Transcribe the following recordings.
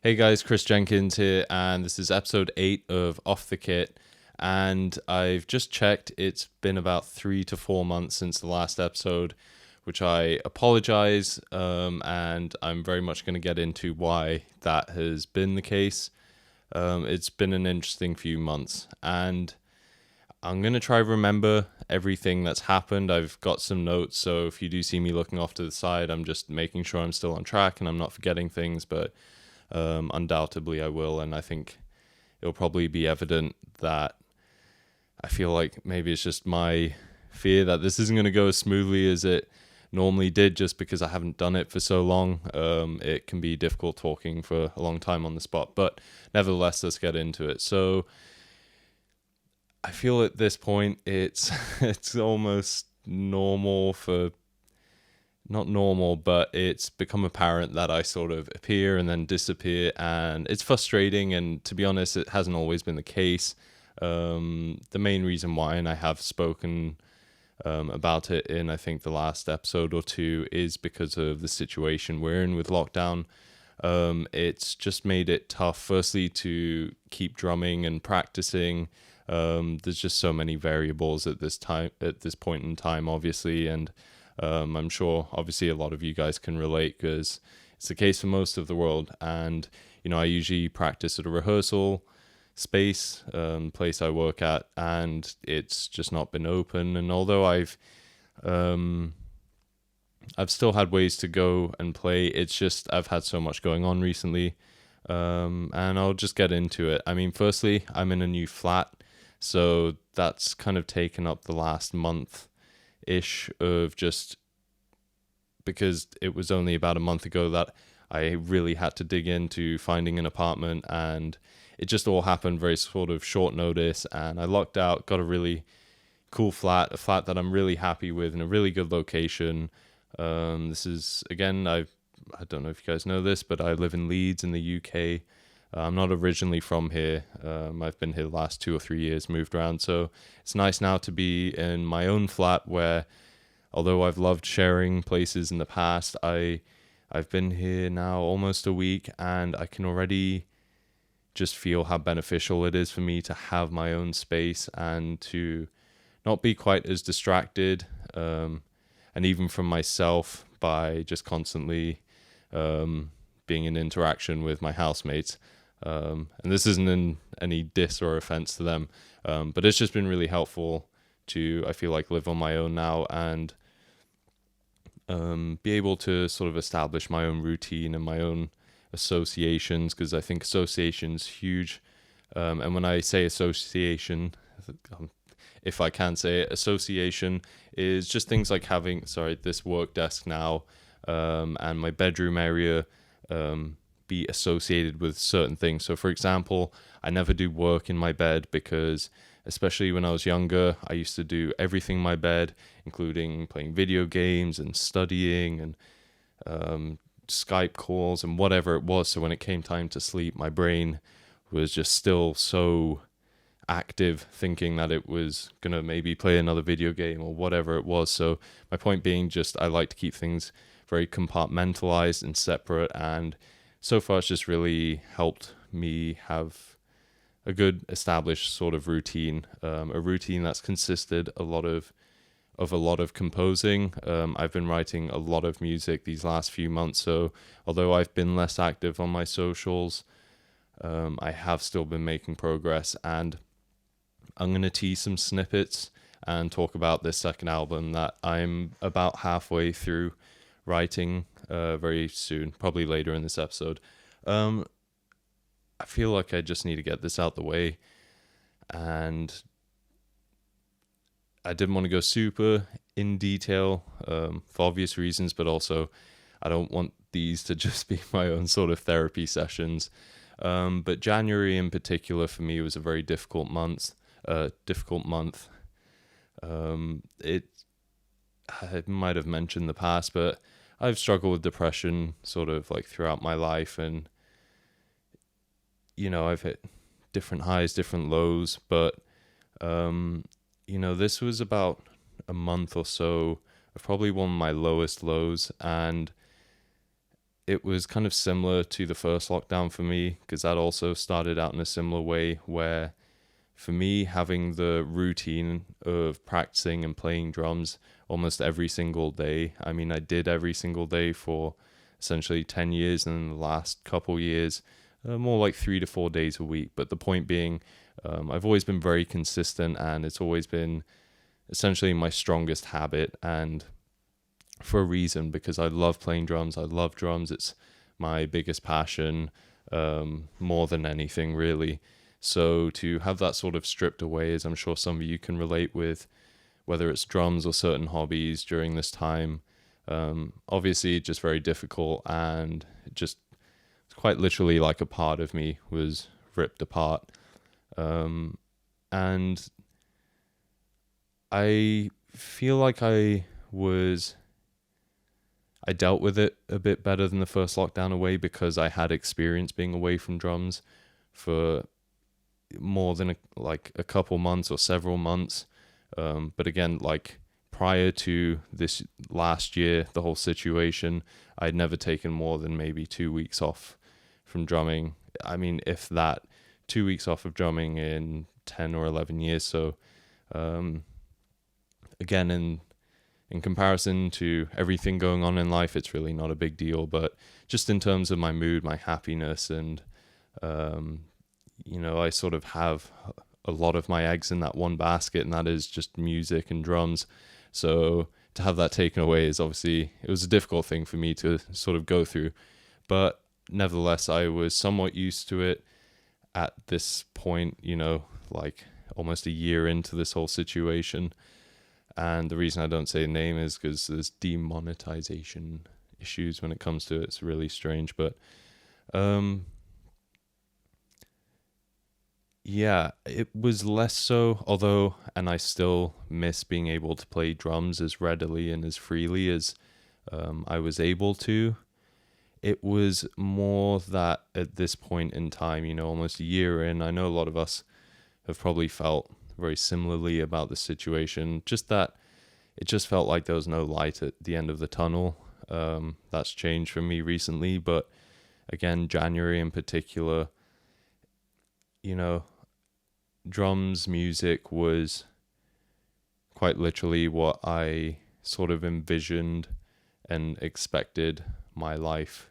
Hey guys, Chris Jenkins here, and this is episode 8 of Off the Kit. And I've just checked, it's been about 3 to 4 months since the last episode, which I apologize, and I'm very much going to get into why that has been the case. It's been an interesting few months, and I'm going to try to remember everything that's happened. I've got some notes, so if you do see me looking off to the side, I'm just making sure I'm still on track and I'm not forgetting things, but undoubtedly I will, and I think it'll probably be evident that I feel like maybe it's just my fear that this isn't going to go as smoothly as it normally did just because I haven't done it for so long. It can be difficult talking for a long time on the spot, but nevertheless, let's get into it. So I feel at this point it's it's almost normal for not normal, but it's become apparent that I sort of appear and then disappear, and it's frustrating. And to be honest, it hasn't always been the case. The main reason why, and I have spoken about it in I think the last episode or two, is because of the situation we're in with lockdown. It's just made it tough, firstly, to keep drumming and practicing. There's just so many variables at this point in time, obviously, and I'm sure, obviously, a lot of you guys can relate because it's the case for most of the world. And, I usually practice at a rehearsal space, place I work at, and it's just not been open. And although I've still had ways to go and play, it's just I've had so much going on recently. And I'll just get into it. I mean, firstly, I'm in a new flat, so that's kind of taken up the last month ish of just because it was only about a month ago that I really had to dig into finding an apartment, and it just all happened very sort of short notice, and I lucked out, got a really cool flat, a flat that I'm really happy with in a really good location. This is, again, I don't know if you guys know this, but I live in Leeds in the UK. I'm not originally from here. I've been here the last 2 or 3 years, moved around. So it's nice now to be in my own flat where, although I've loved sharing places in the past, I've been here now almost a week, and I can already just feel how beneficial it is for me to have my own space and to not be quite as distracted, and even from myself by just constantly being in interaction with my housemates. And this isn't any diss or offense to them, but it's just been really helpful to, I feel like, live on my own now and be able to sort of establish my own routine and my own associations, because I think association's huge. And when I say association, if I can say it, association is just things like having, this work desk now, and my bedroom area, be associated with certain things. So for example, I never do work in my bed because, especially when I was younger, I used to do everything in my bed, including playing video games and studying and Skype calls and whatever it was. So when it came time to sleep, my brain was just still so active, thinking that it was going to maybe play another video game or whatever it was. So my point being, just I like to keep things very compartmentalized and separate, and so far it's just really helped me have a good established sort of routine, a routine that's consisted a lot of composing. I've been writing a lot of music these last few months, so although I've been less active on my socials, I have still been making progress, and I'm going to tease some snippets and talk about this second album that I'm about halfway through writing very soon, probably later in this episode. I feel like I just need to get this out the way, and I didn't want to go super in detail for obvious reasons, but also I don't want these to just be my own sort of therapy sessions. But January in particular for me was a very difficult month. I might have mentioned in the past, but I've struggled with depression sort of like throughout my life, and I've hit different highs, different lows, but this was about a month or so of probably one of my lowest lows, and it was kind of similar to the first lockdown for me, because that also started out in a similar way, where for me, having the routine of practicing and playing drums almost every single day. I mean, I did every single day for essentially 10 years, and in the last couple years, more like 3 to 4 days a week. But the point being, I've always been very consistent, and it's always been essentially my strongest habit, and for a reason, because I love playing drums. I love drums. It's my biggest passion, more than anything, really. So to have that sort of stripped away, as I'm sure some of you can relate with, whether it's drums or certain hobbies during this time, obviously just very difficult, and just quite literally like a part of me was ripped apart. And I feel like I dealt with it a bit better than the first lockdown away, because I had experience being away from drums for more than a couple months or several months. But again, like prior to this last year, the whole situation, I'd never taken more than maybe 2 weeks off from drumming. I mean, if that, 2 weeks off of drumming in 10 or 11 years. So again, in comparison to everything going on in life, it's really not a big deal. But just in terms of my mood, my happiness, and I sort of have a lot of my eggs in that one basket, and that is just music and drums. So to have that taken away is obviously, it was a difficult thing for me to sort of go through. But nevertheless, I was somewhat used to it at this point, like almost a year into this whole situation. And the reason I don't say the name is because there's demonetization issues when it comes to it. It's really strange, but yeah, it was less so, although, and I still miss being able to play drums as readily and as freely as I was able to. It was more that at this point in time, almost a year in, I know a lot of us have probably felt very similarly about the situation, just that it just felt like there was no light at the end of the tunnel. That's changed for me recently, but again, January in particular, drums music was quite literally what I sort of envisioned and expected my life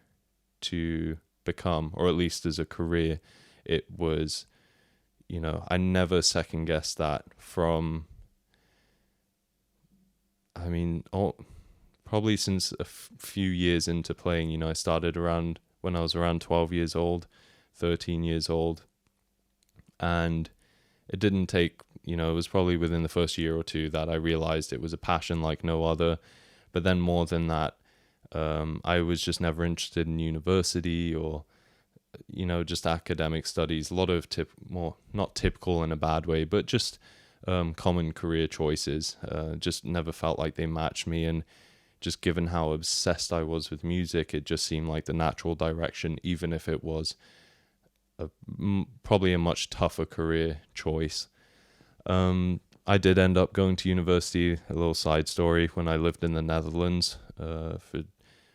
to become, or at least as a career. It was, I never second guessed that from, probably since a few years into playing. I started around when I was around 12 years old, 13 years old, and it didn't take, it was probably within the first year or two that I realized it was a passion like no other. But then more than that, I was just never interested in university or, just academic studies. A lot of more not typical in a bad way, but just common career choices. Just never felt like they matched me. And just given how obsessed I was with music, it just seemed like the natural direction, even if it was probably a much tougher career choice. I did end up going to university, a little side story, when I lived in the Netherlands for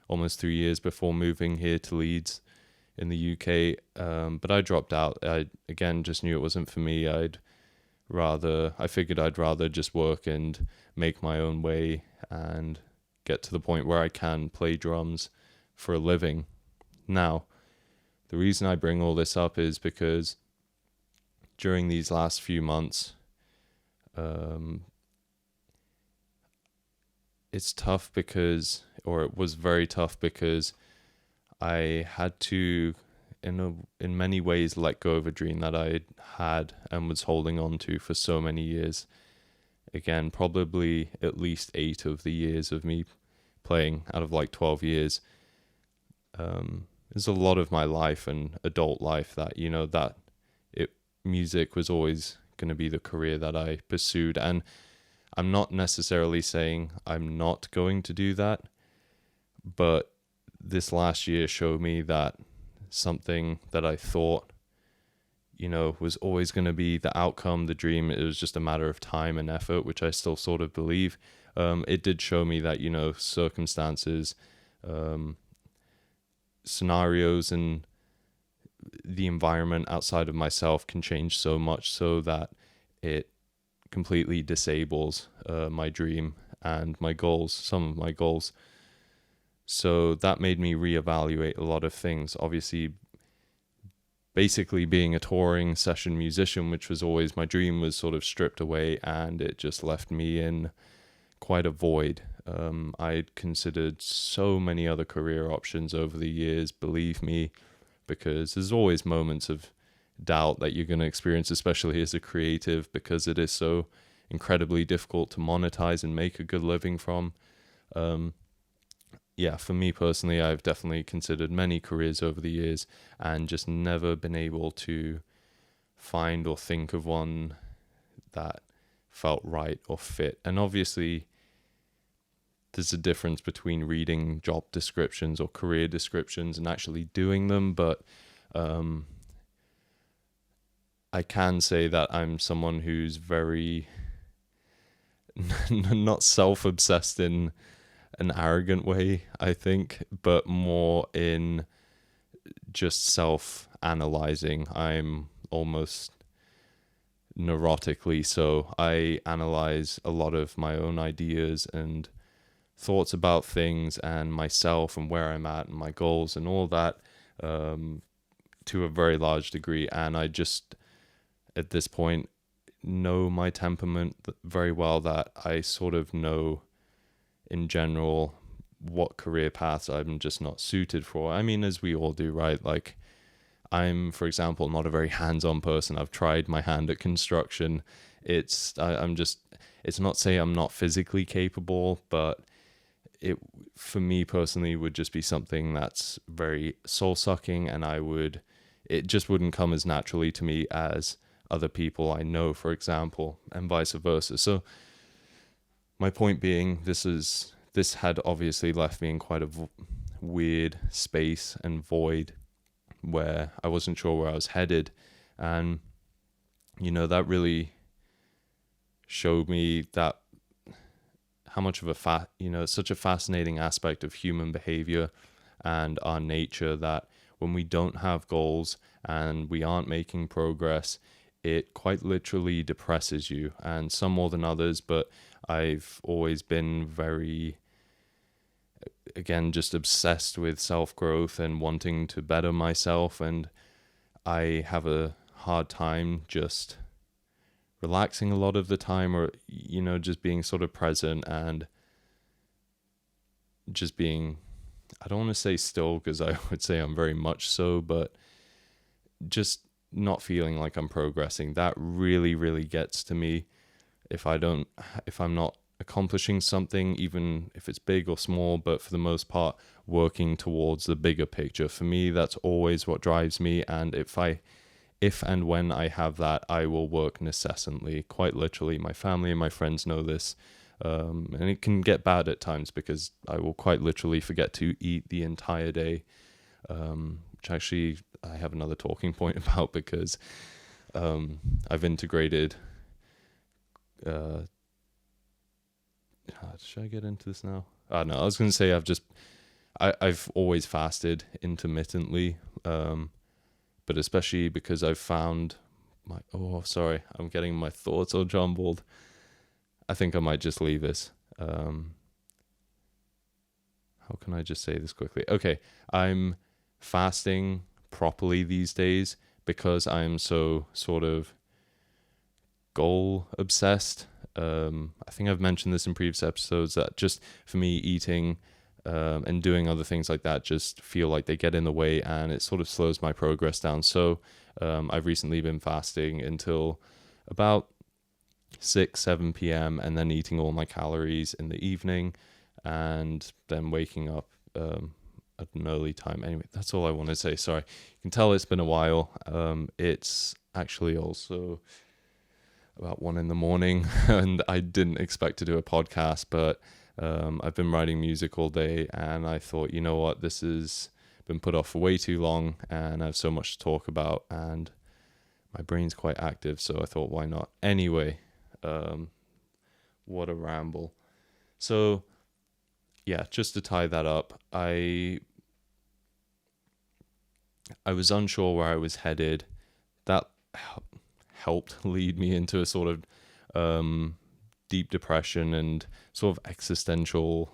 almost 3 years before moving here to Leeds in the UK. But I dropped out. I, again, just knew it wasn't for me. I figured I'd rather just work and make my own way and get to the point where I can play drums for a living. Now, the reason I bring all this up is because during these last few months, it's tough because, or it was very tough because I had to, in many ways, let go of a dream that I had and was holding on to for so many years. Again, probably at least 8 of the years of me playing out of like 12 years. There's a lot of my life and adult life that, music was always going to be the career that I pursued. And I'm not necessarily saying I'm not going to do that, but this last year showed me that something that I thought, was always going to be the outcome, the dream, it was just a matter of time and effort, which I still sort of believe. It did show me that, circumstances, scenarios and the environment outside of myself can change so much so that it completely disables my dream and my goals, some of my goals. So that made me reevaluate a lot of things. Obviously, basically being a touring session musician, which was always my dream, was sort of stripped away, and it just left me in quite a void. I'd considered so many other career options over the years, believe me, because there's always moments of doubt that you're going to experience, especially as a creative, because it is so incredibly difficult to monetize and make a good living from. Yeah, for me personally, I've definitely considered many careers over the years and just never been able to find or think of one that felt right or fit. And obviously, there's a difference between reading job descriptions or career descriptions and actually doing them, but I can say that I'm someone who's very not self-obsessed in an arrogant way, I think, but more in just self-analyzing. I'm almost neurotically so. I analyze a lot of my own ideas and thoughts about things and myself and where I'm at and my goals and all that to a very large degree. And I just, at this point, know my temperament very well, that I sort of know in general what career paths I'm just not suited for. I mean, as we all do, right? Like, I'm, for example, not a very hands-on person. I've tried my hand at construction. I'm just, it's not say I'm not physically capable, but it, for me personally, would just be something that's very soul-sucking, and it just wouldn't come as naturally to me as other people I know, for example, and vice versa. So my point being, this had obviously left me in quite a weird space and void where I wasn't sure where I was headed. And, that really showed me that how much of it's such a fascinating aspect of human behavior and our nature, that when we don't have goals and we aren't making progress, it quite literally depresses you, and some more than others. But I've always been very, again, just obsessed with self-growth and wanting to better myself, and I have a hard time just relaxing a lot of the time, or just being sort of present and just being, I don't want to say still, because I would say I'm very much so, but just not feeling like I'm progressing. That really, really gets to me. If I'm not accomplishing something, even if it's big or small, but for the most part working towards the bigger picture, for me, that's always what drives me. And if and when I have that, I will work incessantly, quite literally. My family and my friends know this, and it can get bad at times, because I will quite literally forget to eat the entire day, which actually I have another talking point about, because I've integrated should I get into this now? No, I was going to say I've always fasted intermittently, but especially because I've found I'm getting my thoughts all jumbled. I think I might just leave this. How can I just say this quickly? Okay, I'm fasting properly these days because I'm so sort of goal obsessed. I think I've mentioned this in previous episodes, that just for me, eating and doing other things like that just feel like they get in the way, and it sort of slows my progress down. So I've recently been fasting until about 6-7 p.m. and then eating all my calories in the evening, and then waking up at an early time. Anyway, that's all I want to say. Sorry. You can tell it's been a while. It's actually also about 1 a.m, and I didn't expect to do a podcast, but I've been writing music all day, and I thought, you know what, this has been put off for way too long, and I have so much to talk about, and my brain's quite active, so I thought, why not? Anyway, what a ramble. So yeah, just to tie that up, I I was unsure where I was headed. That helped lead me into a sort of deep depression and sort of existential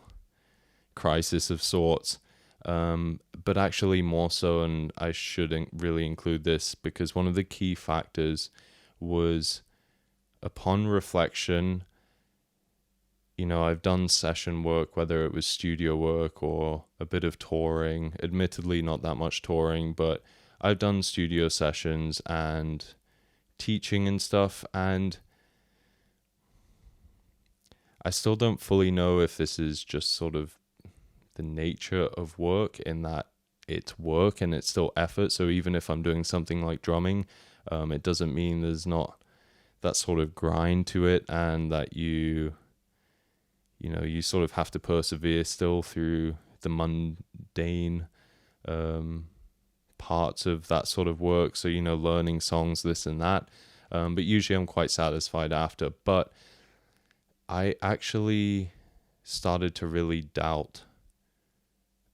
crisis of sorts. But actually more so, and I shouldn't really include this because one of the key factors was, upon reflection, I've done session work, whether it was studio work or a bit of touring, admittedly not that much touring, but I've done studio sessions and teaching and stuff, and I still don't fully know if this is just sort of the nature of work, in that it's work and it's still effort. So even if I'm doing something like drumming, it doesn't mean there's not that sort of grind to it, and that you sort of have to persevere still through the mundane parts of that sort of work. So, learning songs, this and that. But usually I'm quite satisfied after. But I actually started to really doubt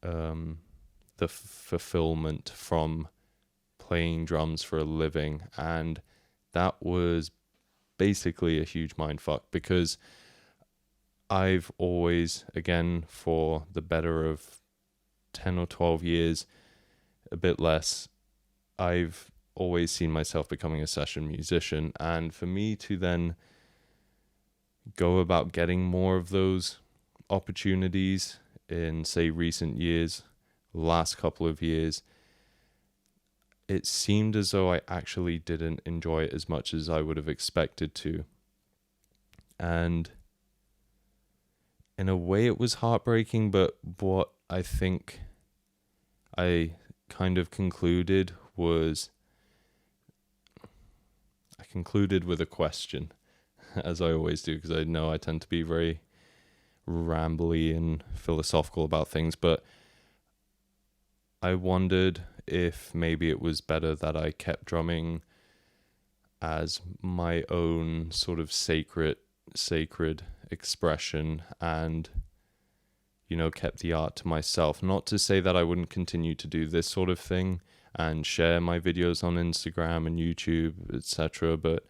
the fulfillment from playing drums for a living. And that was basically a huge mindfuck, because I've always, again, for the better of 10 or 12 years, a bit less, I've always seen myself becoming a session musician. And for me to then go about getting more of those opportunities in, say, recent years, last couple of years, it seemed as though I actually didn't enjoy it as much as I would have expected to. And in a way it was heartbreaking, but what I think I kind of concluded was, I concluded with a question, as I always do, because I know I tend to be very rambly and philosophical about things, but I wondered if maybe it was better that I kept drumming as my own sort of sacred expression, and kept the art to myself. Not to say that I wouldn't continue to do this sort of thing and share my videos on Instagram and YouTube, etc., but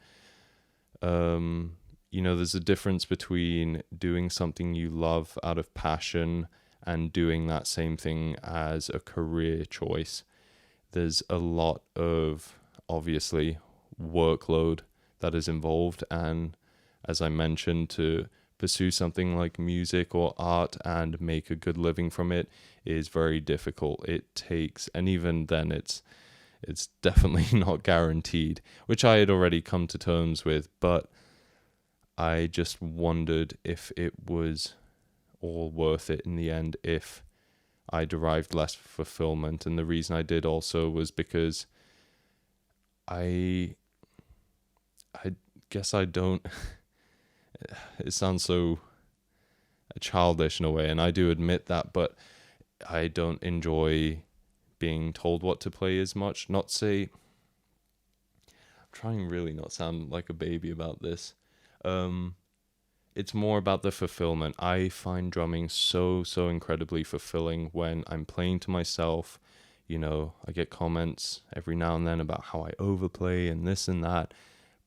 there's a difference between doing something you love out of passion and doing that same thing as a career choice. There's a lot of, obviously, workload that is involved, and as I mentioned, to pursue something like music or art and make a good living from it is very difficult. It takes, and even then it's definitely not guaranteed, which I had already come to terms with, but I just wondered if it was all worth it in the end, if I derived less fulfillment. And the reason I did also was because I guess I don't it sounds so childish in a way, and I do admit that, but I don't enjoy being told what to play as much. Not say, I'm trying really not sound like a baby about this. It's more about the fulfillment. I find drumming so incredibly fulfilling when I'm playing to myself. I get comments every now and then about how I overplay and this and that,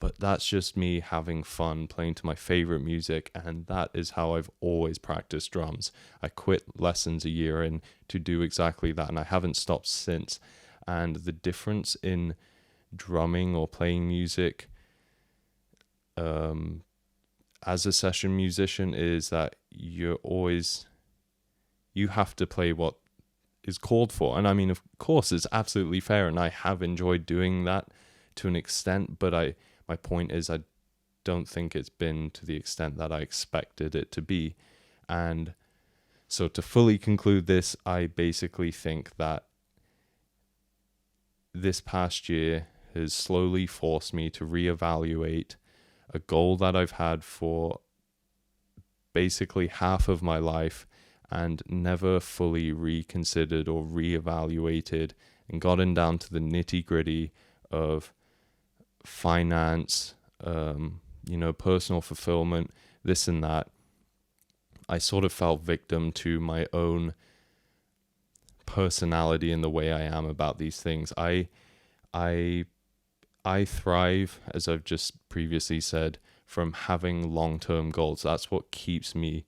but that's just me having fun playing to my favorite music, and that is how I've always practiced drums. I quit lessons a year in to do exactly that, and I haven't stopped since. And the difference in drumming or playing music as a session musician is that you have to play what is called for. And I mean, of course, it's absolutely fair, and I have enjoyed doing that to an extent, but my point is, I don't think it's been to the extent that I expected it to be. And so to fully conclude this, I basically think that this past year has slowly forced me to reevaluate a goal that I've had for basically half of my life and never fully reconsidered or reevaluated and gotten down to the nitty-gritty of finance, personal fulfillment, this and that. I sort of fell victim to my own personality and the way I am about these things. I thrive, as I've just previously said, from having long-term goals. That's what keeps me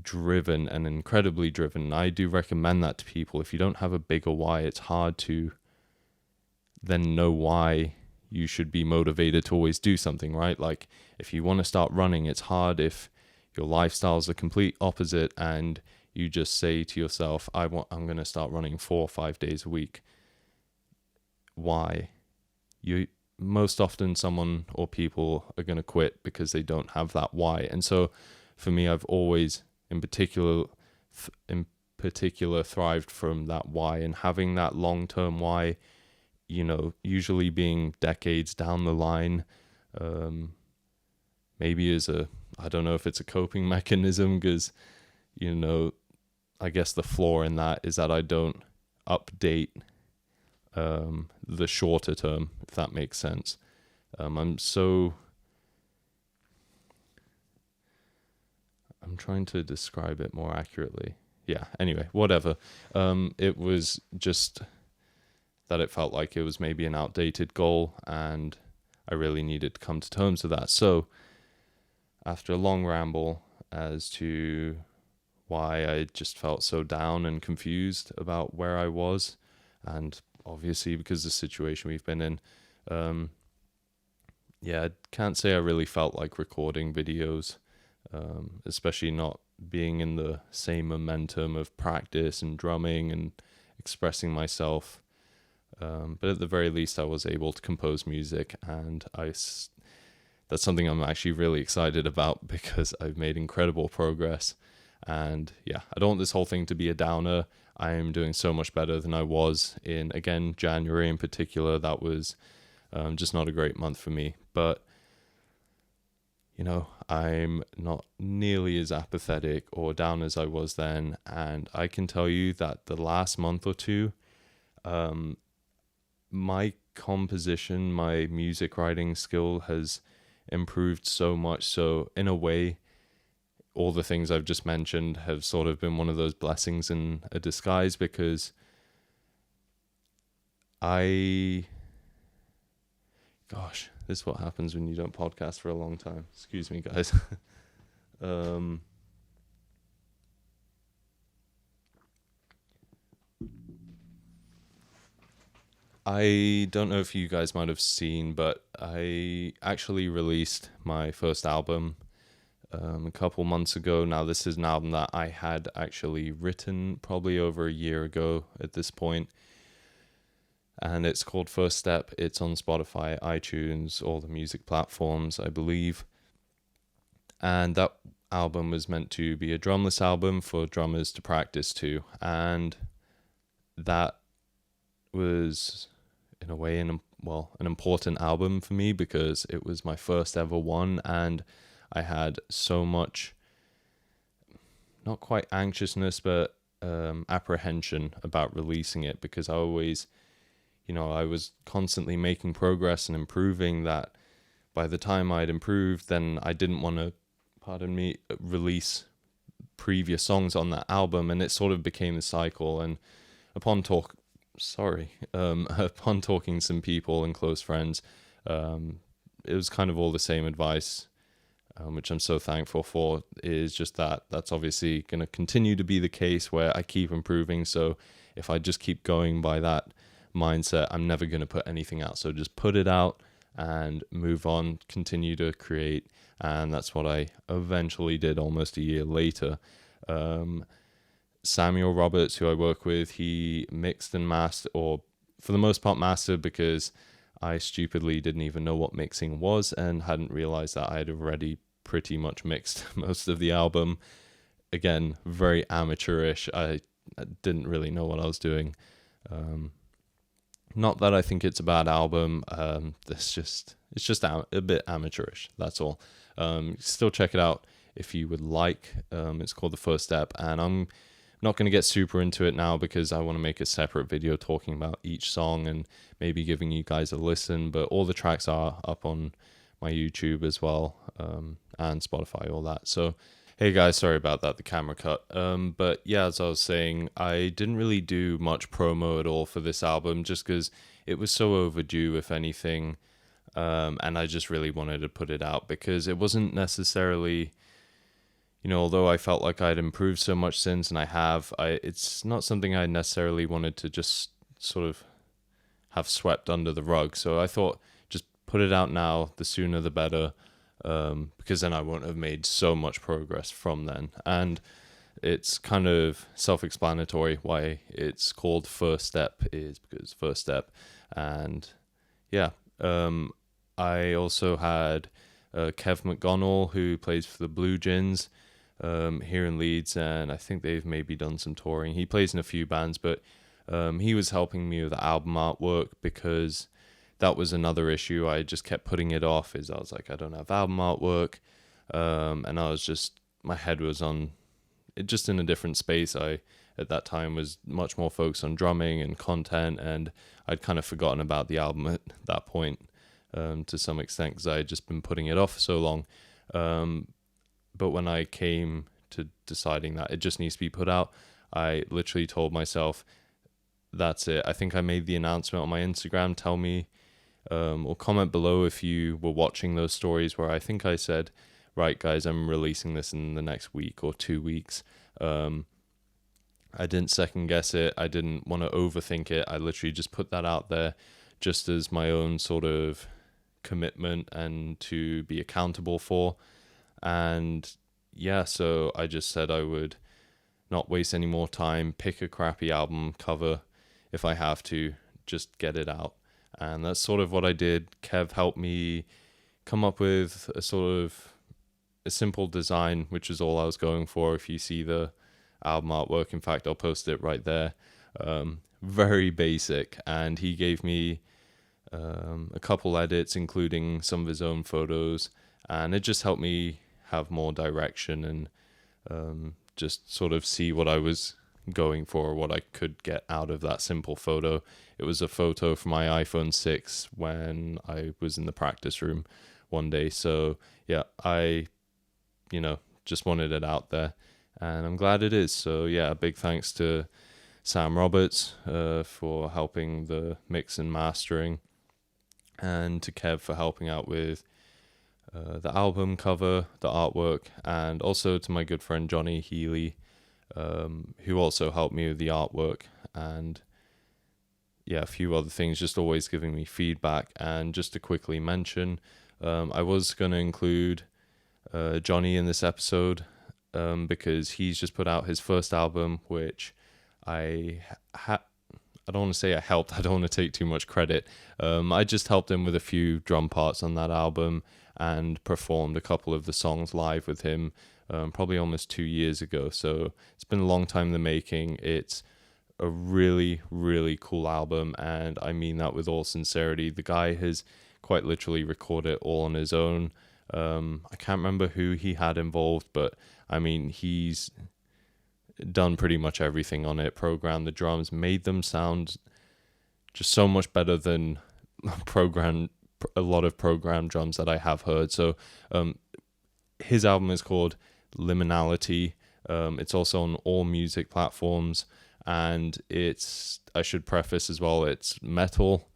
driven and incredibly driven. I do recommend that to people. If you don't have a bigger why, it's hard to then know why you should be motivated to always do something, right? Like if you want to start running, it's hard if your lifestyle is the complete opposite and you just say to yourself, I'm going to start running 4 or 5 days a week. Why? Most often someone or people are going to quit because they don't have that why. And so for me, I've always in particular thrived from that why, and having that long-term why, usually being decades down the line, maybe I don't know if it's a coping mechanism, because, I guess the flaw in that is that I don't update the shorter term, if that makes sense. I'm trying to describe it more accurately. Yeah, anyway, whatever. It was just that it felt like it was maybe an outdated goal, and I really needed to come to terms with that. So after a long ramble as to why I just felt so down and confused about where I was, and obviously because of the situation we've been in, I can't say I really felt like recording videos, especially not being in the same momentum of practice and drumming and expressing myself. But at the very least, I was able to compose music, and that's something I'm actually really excited about, because I've made incredible progress. And yeah, I don't want this whole thing to be a downer. I am doing so much better than I was in, again, January in particular. That was just not a great month for me. But, I'm not nearly as apathetic or down as I was then. And I can tell you that the last month or two, my composition, my music writing skill has improved so much. So in a way, all the things I've just mentioned have sort of been one of those blessings in a disguise, because gosh, this is what happens when you don't podcast for a long time. Excuse me, guys. I don't know if you guys might have seen, but I actually released my first album a couple months ago. Now, this is an album that I had actually written probably over a year ago at this point, and it's called First Step. It's on Spotify, iTunes, all the music platforms, I believe. And that album was meant to be a drumless album for drummers to practice to, and that was, in a way, an important album for me, because it was my first ever one, and I had so much, not quite anxiousness, but apprehension about releasing it, because I always, I was constantly making progress and improving, that by the time I'd improved, then I didn't want to, release previous songs on that album, and it sort of became the cycle. And upon talking to some people and close friends, it was kind of all the same advice, which I'm so thankful for, is just that's obviously going to continue to be the case, where I keep improving. So if I just keep going by that mindset, I'm never going to put anything out. So just put it out and move on, continue to create. And that's what I eventually did almost a year later. Samuel Roberts, who I work with, he mixed and mastered, or for the most part mastered, because I stupidly didn't even know what mixing was and hadn't realized that I had already pretty much mixed most of the album. Again, very amateurish. I didn't really know what I was doing. Not that I think it's a bad album. It's just a bit amateurish. That's all. Still check it out if you would like. It's called The First Step, and I'm not going to get super into it now, because I want to make a separate video talking about each song and maybe giving you guys a listen. But all the tracks are up on my YouTube as well, and Spotify, all that. So Hey guys, sorry about that, the camera cut. But yeah, as I was saying, I didn't really do much promo at all for this album just because it was so overdue, if anything. And I just really wanted to put it out because it wasn't necessarily, although I felt like I'd improved so much since, and I have, it's not something I necessarily wanted to just sort of have swept under the rug. So I thought just put it out now, the sooner the better, because then I won't have made so much progress from then. And it's kind of self-explanatory why it's called First Step is because first step. And yeah, I also had Kev McGonnell, who plays for the Blue Gins here in Leeds, and I think they've maybe done some touring. He plays in a few bands, but he was helping me with the album artwork because that was another issue. I just kept putting it off. Is I was like, I don't have album artwork, and I was just my head was on it, just in a different space. I at that time was much more focused on drumming and content, and I'd kind of forgotten about the album at that point to some extent because I had just been putting it off for so long. But when I came to deciding that it just needs to be put out, I literally told myself, that's it. I think I made the announcement on my Instagram. Tell me or comment below if you were watching those stories where I think I said, right, guys, I'm releasing this in the next week or 2 weeks. I didn't second guess it. I didn't want to overthink it. I literally just put that out there just as my own sort of commitment and to be accountable for. And yeah, so I just said I would not waste any more time, pick a crappy album cover if I have to, just get it out. And that's sort of what I did. Kev helped me come up with a sort of a simple design, which is all I was going for. If you see the album artwork, in fact, I'll post it right there. Very basic. And he gave me a couple edits, including some of his own photos. And it just helped me have more direction and just sort of see what I was going for, what I could get out of that simple photo. It was a photo from my iPhone 6 when I was in the practice room one day. So yeah, I, just wanted it out there, and I'm glad it is. So yeah, a big thanks to Sam Roberts for helping the mix and mastering, and to Kev for helping out with the album cover, the artwork, and also to my good friend Johnny Healy, who also helped me with the artwork, and yeah, a few other things, just always giving me feedback. And just to quickly mention, I was going to include Johnny in this episode because he's just put out his first album, which I don't want to say I helped. I don't want to take too much credit. I just helped him with a few drum parts on that album and performed a couple of the songs live with him probably almost 2 years ago. So it's been a long time in the making. It's a really, really cool album, and I mean that with all sincerity. The guy has quite literally recorded it all on his own. I can't remember who he had involved, but I mean, he's done pretty much everything on it, programmed the drums, made them sound just so much better than a lot of programmed drums that I have heard. So his album is called Liminality. It's also on all music platforms, and I should preface as well, it's metal.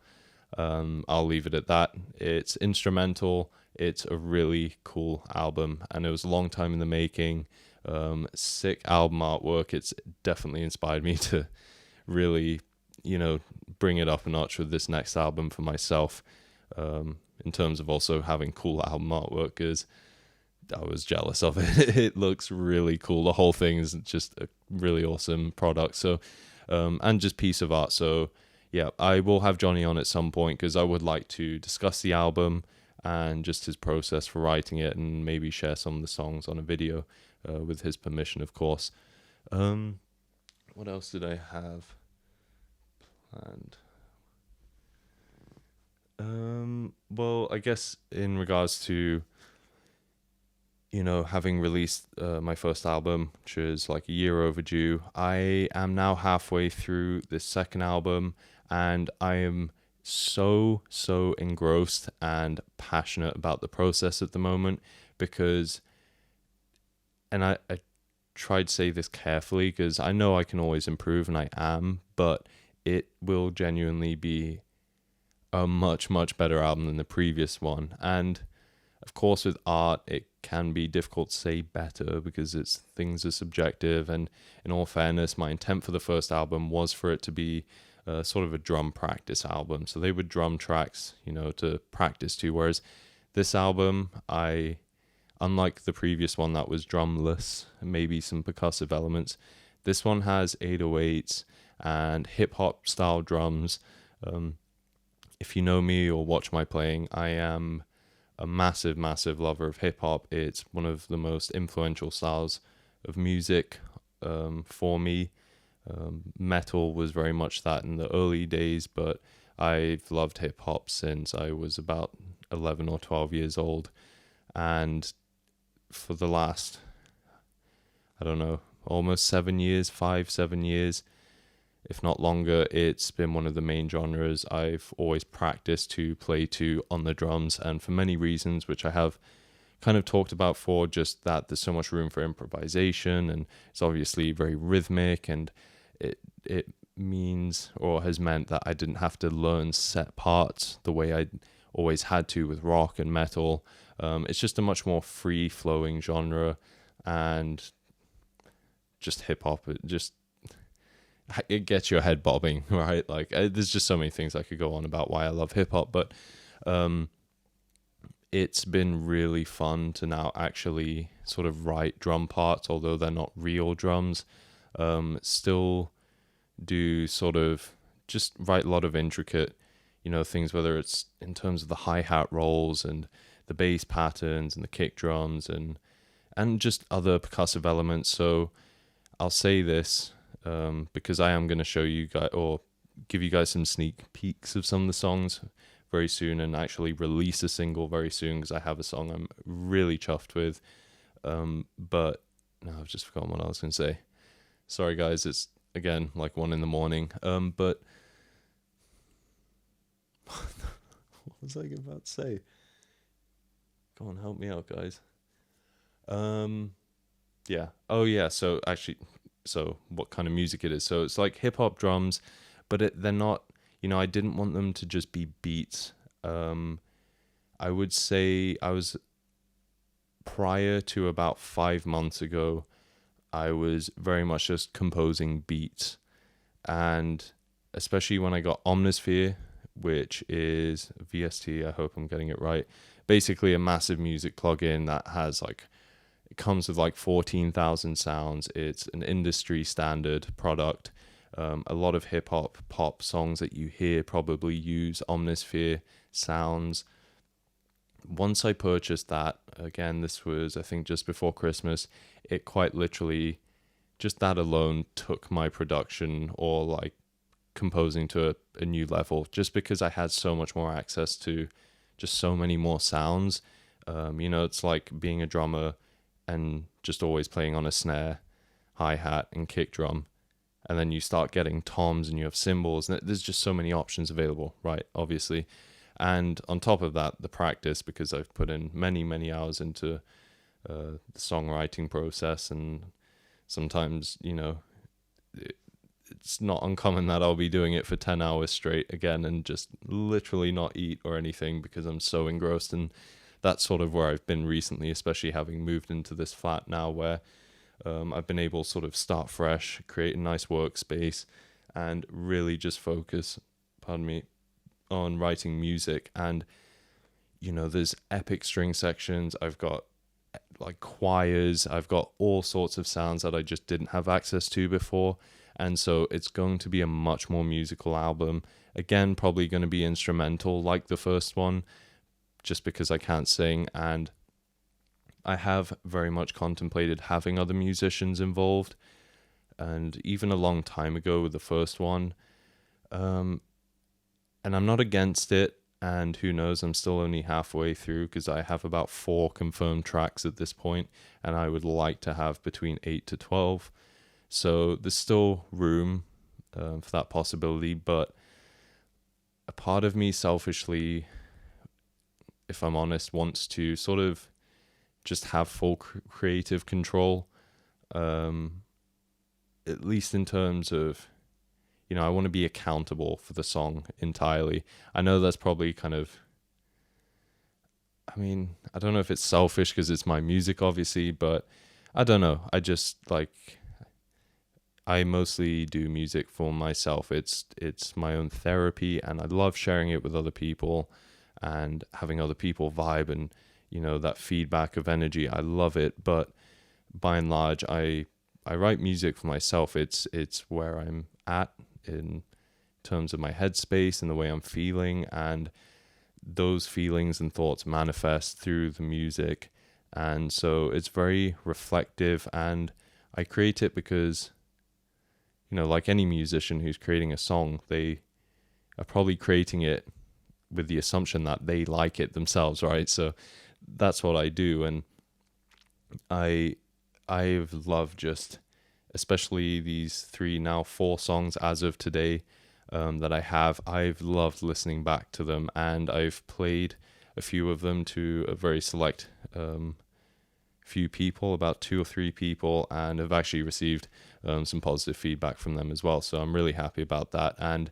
I'll leave it at that. It's instrumental. It's a really cool album, and it was a long time in the making. Sick album artwork. It's definitely inspired me to really, bring it up a notch with this next album for myself, in terms of also having cool album artwork, because I was jealous of it. It looks really cool. The whole thing is just a really awesome product. So, and just piece of art. So yeah, I will have Johnny on at some point because I would like to discuss the album and just his process for writing it, and maybe share some of the songs on a video with his permission, of course. What else did I have planned? Well, I guess in regards to, having released my first album, which is like a year overdue, I am now halfway through this second album, and I am so engrossed and passionate about the process at the moment, because and I try to say this carefully because I know I can always improve, and I am, but it will genuinely be a much, much better album than the previous one. And of course, with art, it can be difficult to say better because things are subjective. And in all fairness, my intent for the first album was for it to be sort of a drum practice album. So they were drum tracks, to practice to. Whereas this album, unlike the previous one that was drumless, maybe some percussive elements, this one has 808s and hip hop style drums. If you know me or watch my playing, I am a massive, massive lover of hip hop. It's one of the most influential styles of music for me. Metal was very much that in the early days, but I've loved hip hop since I was about 11 or 12 years old. And for the last, I don't know, almost 7 years, 7 years, if not longer, it's been one of the main genres I've always practiced to play to on the drums, and for many reasons, which I have kind of talked about for, just that there's so much room for improvisation, and it's obviously very rhythmic, and it means, or has meant, that I didn't have to learn set parts the way I always had to with rock and metal. It's just a much more free-flowing genre, and just hip-hop, it gets your head bobbing, right? Like, there's just so many things I could go on about why I love hip-hop, but it's been really fun to now actually sort of write drum parts, although they're not real drums. Still do sort of just write a lot of intricate, things, whether it's in terms of the hi-hat rolls and the bass patterns and the kick drums and just other percussive elements. So I'll say this because I am going to show you guys, or give you guys, some sneak peeks of some of the songs very soon, and actually release a single very soon, because I have a song I'm really chuffed with. But no, I've just forgotten what I was going to say. Sorry guys, it's again like 1 a.m. But what was I about to say? Come on, help me out, guys. Yeah. Oh yeah. So what kind of music it is? So it's like hip hop drums, but they're not. I didn't want them to just be beats. I would say prior to about 5 months ago, I was very much just composing beats, and especially when I got Omnisphere, which is VST, I hope I'm getting it right, basically a massive music plugin that has it comes with 14,000 sounds. It's an industry standard product. A lot of hip hop pop songs that you hear probably use Omnisphere sounds. Once I purchased that, again, this was, I think, just before Christmas, it quite literally, just that alone took my production, or composing, to a new level, just because I had so much more access to just so many more sounds. It's like being a drummer and just always playing on a snare, hi-hat, and kick drum. And then you start getting toms and you have cymbals, and there's just so many options available, right? Obviously. And on top of that, the practice, because I've put in many, many hours into the songwriting process, and sometimes, it's not uncommon that I'll be doing it for 10 hours straight again and just literally not eat or anything, because I'm so engrossed. And that's sort of where I've been recently, especially having moved into this flat now, where I've been able to sort of start fresh, create a nice workspace, and really just focus, on writing music. And there's epic string sections, I've got choirs, I've got all sorts of sounds that I just didn't have access to before. And so it's going to be a much more musical album. Again, probably going to be instrumental like the first one, just because I can't sing, and I have very much contemplated having other musicians involved, and even a long time ago with the first one. And I'm not against it, and who knows, I'm still only halfway through, because I have about 4 confirmed tracks at this point, and I would like to have between 8 to 12. So there's still room for that possibility, but a part of me selfishly, if I'm honest, wants to sort of just have full creative control, at least in terms of, I want to be accountable for the song entirely. I know that's probably kind of, I don't know if it's selfish because it's my music, obviously, but I don't know. I just I mostly do music for myself. It's my own therapy, and I love sharing it with other people and having other people vibe and, that feedback of energy. I love it, but by and large, I write music for myself. It's where I'm at in terms of my headspace and the way I'm feeling, and those feelings and thoughts manifest through the music. And so it's very reflective, and I create it because, like any musician who's creating a song, they are probably creating it with the assumption that they like it themselves, right? So that's what I do. And I've loved just, especially these 3, now 4 songs as of today, that I've loved listening back to them, and I've played a few of them to a very select few people, about 2 or 3 people, and have actually received some positive feedback from them as well. So I'm really happy about that. And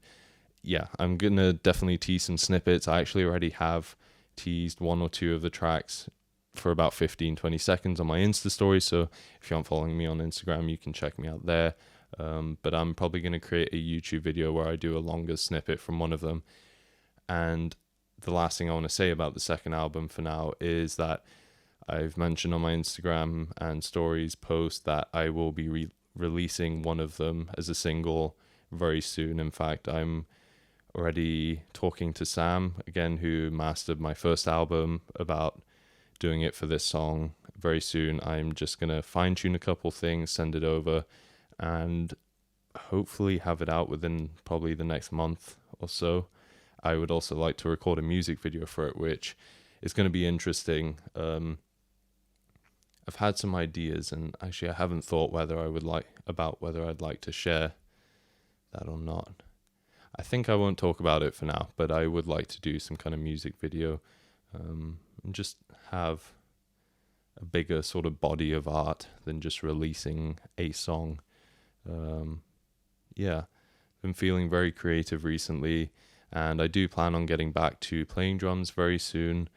yeah, I'm gonna definitely tease some snippets. I actually already have teased 1 or 2 of the tracks for about 15-20 seconds on my Insta story, so if you aren't following me on Instagram, you can check me out there. But I'm probably going to create a YouTube video where I do a longer snippet from one of them. And the last thing I want to say about the second album for now is that I've mentioned on my Instagram and stories post that I will be releasing one of them as a single very soon. In fact, I'm already talking to Sam, again, who mastered my first album, about doing it for this song very soon. I'm just going to fine tune a couple things, send it over, and hopefully have it out within probably the next month or so. I would also like to record a music video for it, which is going to be interesting. I've had some ideas, and actually I haven't thought whether I'd like to share that or not. I think I won't talk about it for now, but I would like to do some kind of music video, and just have a bigger sort of body of art than just releasing a song. Been feeling very creative recently, and I do plan on getting back to playing drums very soon.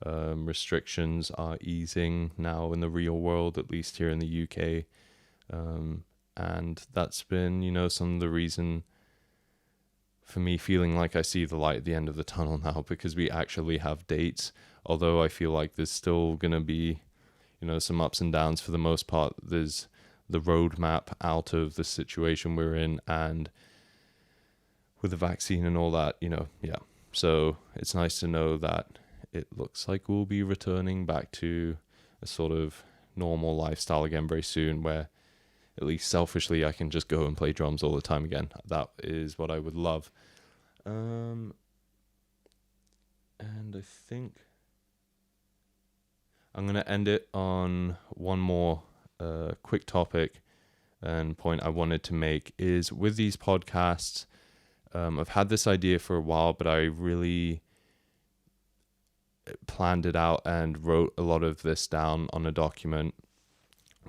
Restrictions are easing now in the real world, at least here in the UK. And that's been, some of the reason for me feeling like I see the light at the end of the tunnel now, because we actually have dates. Although I feel like there's still going to be, some ups and downs. For the most part, there's the roadmap out of the situation we're in, and with the vaccine and all that, So it's nice to know that it looks like we'll be returning back to a sort of normal lifestyle again very soon, where at least selfishly I can just go and play drums all the time again. That is what I would love. And I think I'm going to end it on one more quick topic and point I wanted to make is, with these podcasts, I've had this idea for a while, but I really planned it out and wrote a lot of this down on a document,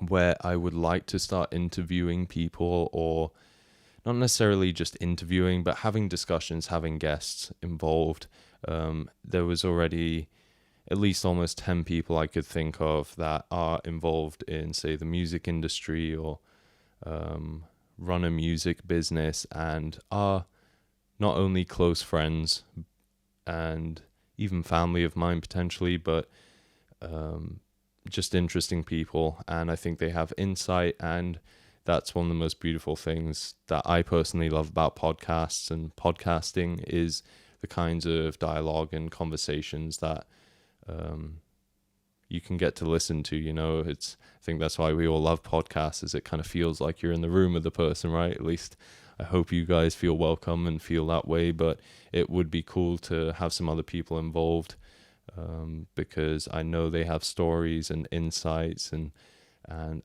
where I would like to start interviewing people, or not necessarily just interviewing, but having discussions, having guests involved. There was already at least almost 10 people I could think of that are involved in, say, the music industry, or run a music business, and are not only close friends and even family of mine potentially, but just interesting people. And I think they have insight, and that's one of the most beautiful things that I personally love about podcasts and podcasting, is the kinds of dialogue and conversations that you can get to listen to. I think that's why we all love podcasts, is it kind of feels like you're in the room with the person, right? At least I hope you guys feel welcome and feel that way, but it would be cool to have some other people involved, because I know they have stories and insights, and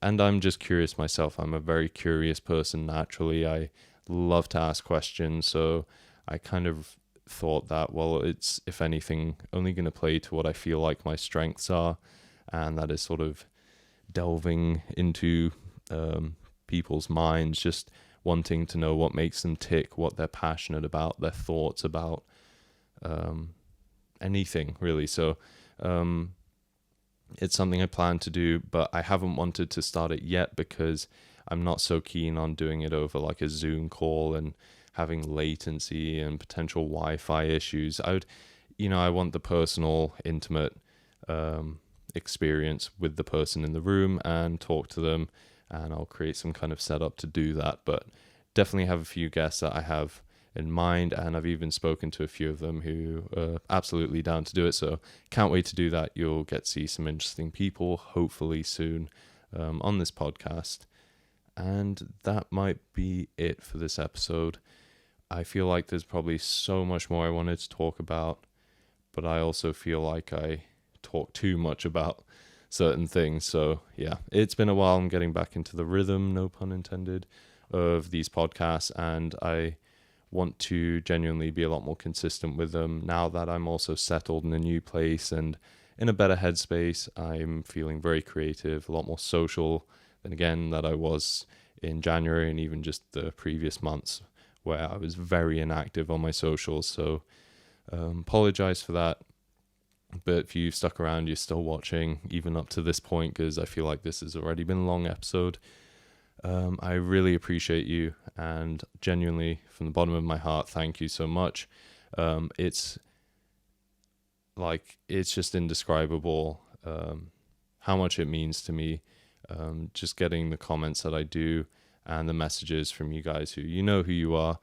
I'm just curious myself. I'm a very curious person naturally. I love to ask questions, so I kind of thought that, well, it's, if anything, only going to play to what I feel like my strengths are, and that is sort of delving into people's minds, just wanting to know what makes them tick, what they're passionate about, their thoughts about anything really. So it's something I plan to do, but I haven't wanted to start it yet because I'm not so keen on doing it over like a Zoom call and having latency and potential Wi-Fi issues. I want the personal, intimate experience with the person in the room and talk to them, and I'll create some kind of setup to do that. But definitely have a few guests that I have in mind, and I've even spoken to a few of them who are absolutely down to do it. So can't wait to do that. You'll get to see some interesting people, hopefully soon, on this podcast. And that might be it for this episode. I feel like there's probably so much more I wanted to talk about, but I also feel like I talk too much about certain things. So yeah, it's been a while. I'm getting back into the rhythm, no pun intended, of these podcasts, and I want to genuinely be a lot more consistent with them now that I'm also settled in a new place and in a better headspace. I'm feeling very creative, a lot more social than again that I was in January and even just the previous months where I was very inactive on my socials. So apologize for that. But if you've stuck around, you're still watching even up to this point, because I feel like this has already been a long episode. I really appreciate you, and genuinely from the bottom of my heart, thank you so much. It's just indescribable how much it means to me, just getting the comments that I do and the messages from you guys who who you are,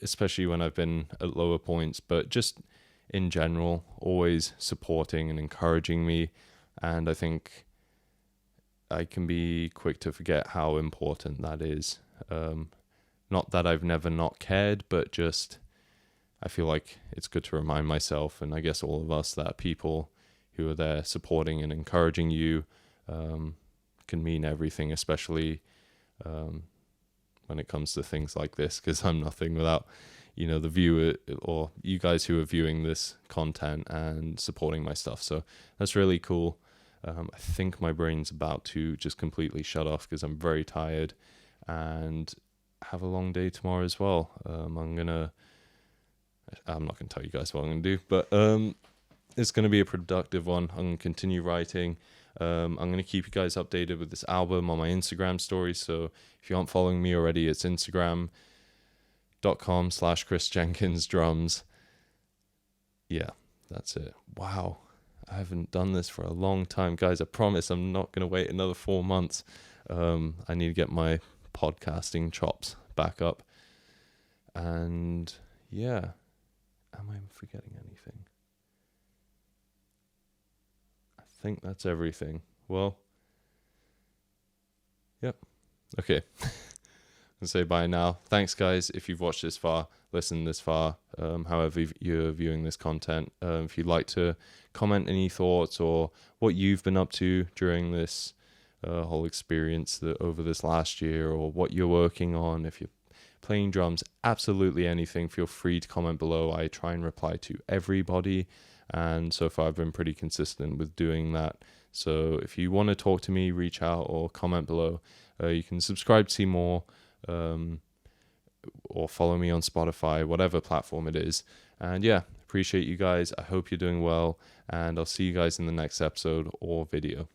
especially when I've been at lower points, but just in general, always supporting and encouraging me. And I think I can be quick to forget how important that is. Not that I've never not cared, but just I feel like it's good to remind myself, and I guess all of us, that people who are there supporting and encouraging you can mean everything, especially when it comes to things like this, because I'm nothing without the viewer or you guys who are viewing this content and supporting my stuff. So that's really cool. I think my brain's about to just completely shut off because I'm very tired and have a long day tomorrow as well. I'm not going to tell you guys what I'm going to do, but it's going to be a productive one. I'm going to continue writing. I'm going to keep you guys updated with this album on my Instagram story. So if you aren't following me already, it's Instagram.com/chrisjenkinsdrums. Yeah, that's it. Wow. I haven't done this for a long time, guys. I promise I'm not going to wait another 4 months. I need to get my podcasting chops back up. And yeah, am I forgetting anything? I think that's everything. Well, yep. Okay. I'll say bye now. Thanks, guys. If you've watched this far, listened this far, however you're viewing this content, if you'd like to comment any thoughts or what you've been up to during this whole experience over this last year, or what you're working on, if you're playing drums, absolutely anything, feel free to comment below. I try and reply to everybody, and so far I've been pretty consistent with doing that. So if you want to talk to me, reach out or comment below. You can subscribe to see more, or follow me on Spotify, whatever platform it is. And yeah, appreciate you guys. I hope you're doing well, and I'll see you guys in the next episode or video.